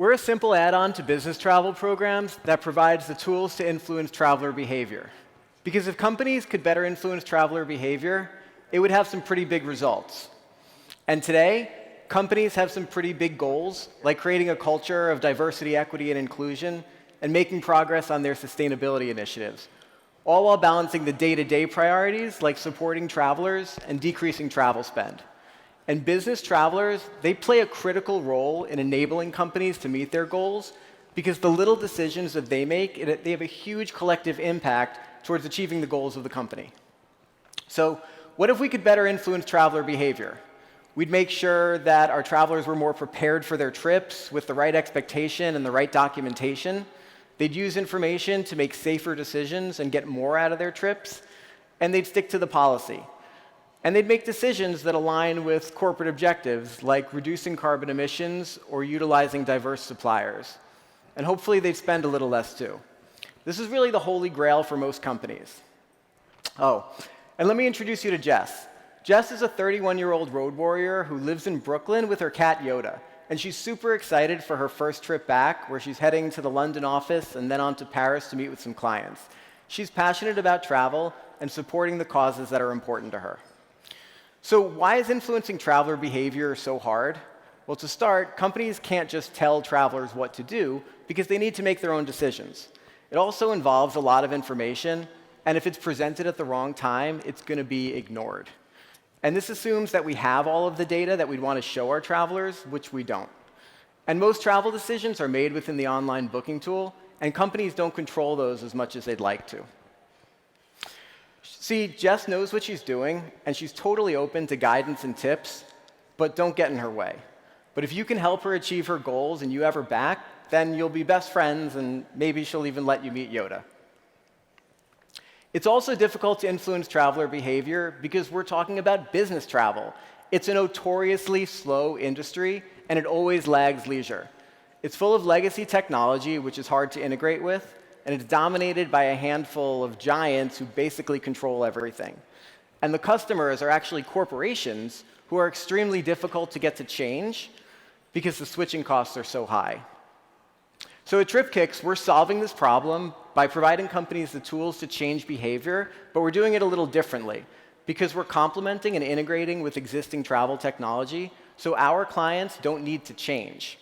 We're a simple add-on to business travel programs that provides the tools to influence traveler behavior. Because if companies could better influence traveler behavior, it would have some pretty big results. And today, companies have some pretty big goals, like creating a culture of diversity, equity, and inclusion, and making progress on their sustainability initiatives, all while balancing the day-to-day priorities, like supporting travelers and decreasing travel spend. And business travelers, they play a critical role in enabling companies to meet their goals because the little decisions that they make, they have a huge collective impact towards achieving the goals of the company. So what if we could better influence traveler behavior? We'd make sure that our travelers were more prepared for their trips with the right expectation and the right documentation. They'd use information to make safer decisions and get more out of their trips, and they'd stick to the policy. And they'd make decisions that align with corporate objectives, like reducing carbon emissions or utilizing diverse suppliers. And hopefully they'd spend a little less too. This is really the holy grail for most companies. Oh, and let me introduce you to Jess. Jess is a 31-year-old road warrior who lives in Brooklyn with her cat Yoda. And she's super excited for her first trip back, where she's heading to the London office and then on to Paris to meet with some clients. She's passionate about travel and supporting the causes that are important to her. So why is influencing traveler behavior so hard? Well, to start, companies can't just tell travelers what to do because they need to make their own decisions. It also involves a lot of information, and if it's presented at the wrong time, it's going to be ignored. And this assumes that we have all of the data that we'd want to show our travelers, which we don't. And most travel decisions are made within the online booking tool, and companies don't control those as much as they'd like to. See, Jess knows what she's doing, and she's totally open to guidance and tips, but don't get in her way. But if you can help her achieve her goals and you have her back, then you'll be best friends, and maybe she'll even let you meet Yoda. It's also difficult to influence traveler behavior because we're talking about business travel. It's a notoriously slow industry, and it always lags leisure. It's full of legacy technology, which is hard to integrate with, and it's dominated by a handful of giants who basically control everything. And the customers are actually corporations who are extremely difficult to get to change because the switching costs are so high. So at Tripkicks, we're solving this problem by providing companies the tools to change behavior, but we're doing it a little differently because we're complementing and integrating with existing travel technology so our clients don't need to change.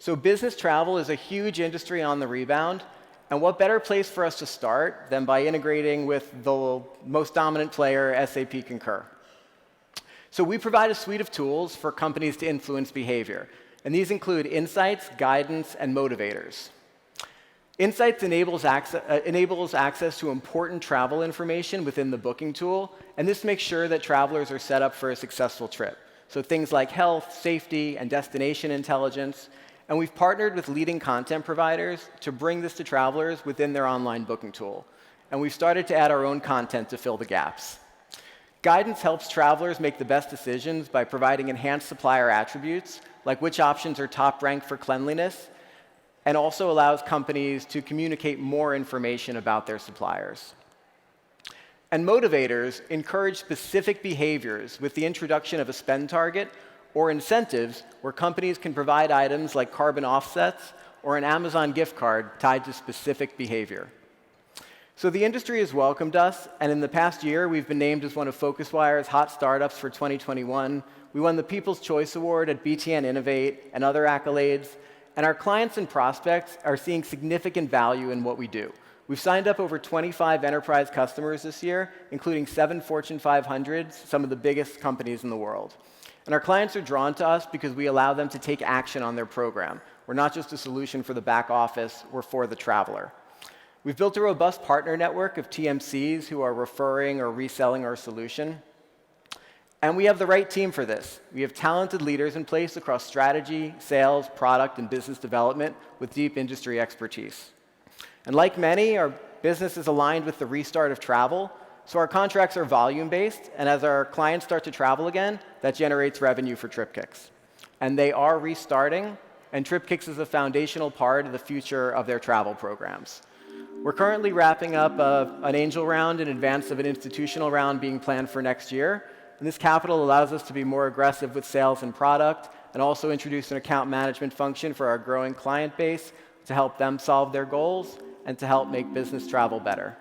So business travel is a huge industry on the rebound, and what better place for us to start than by integrating with the most dominant player, SAP Concur. So we provide a suite of tools for companies to influence behavior, and these include insights, guidance, and motivators. Insights enables access to important travel information within the booking tool, and this makes sure that travelers are set up for a successful trip. So things like health, safety, and destination intelligence. And we've partnered with leading content providers to bring this to travelers within their online booking tool. And we've started to add our own content to fill the gaps. Guidance helps travelers make the best decisions by providing enhanced supplier attributes, like which options are top ranked for cleanliness, and also allows companies to communicate more information about their suppliers. And motivators encourage specific behaviors with the introduction of a spend target or incentives where companies can provide items like carbon offsets or an Amazon gift card tied to specific behavior. So the industry has welcomed us, and in the past year, we've been named as one of Phocuswire's hot startups for 2021. We won the People's Choice Award at BTN Innovate and other accolades, and our clients and prospects are seeing significant value in what we do. We've signed up over 25 enterprise customers this year, including 7 Fortune 500s, some of the biggest companies in the world. And our clients are drawn to us because we allow them to take action on their program. We're not just a solution for the back office, we're for the traveler. We've built a robust partner network of TMCs who are referring or reselling our solution. And we have the right team for this. We have talented leaders in place across strategy, sales, product, and business development with deep industry expertise. And like many, our business is aligned with the restart of travel. So our contracts are volume-based, and as our clients start to travel again, that generates revenue for Tripkicks. And they are restarting, and Tripkicks is a foundational part of the future of their travel programs. We're currently wrapping up an angel round in advance of an institutional round being planned for next year. And this capital allows us to be more aggressive with sales and product, and also introduce an account management function for our growing client base to help them solve their goals and to help make business travel better.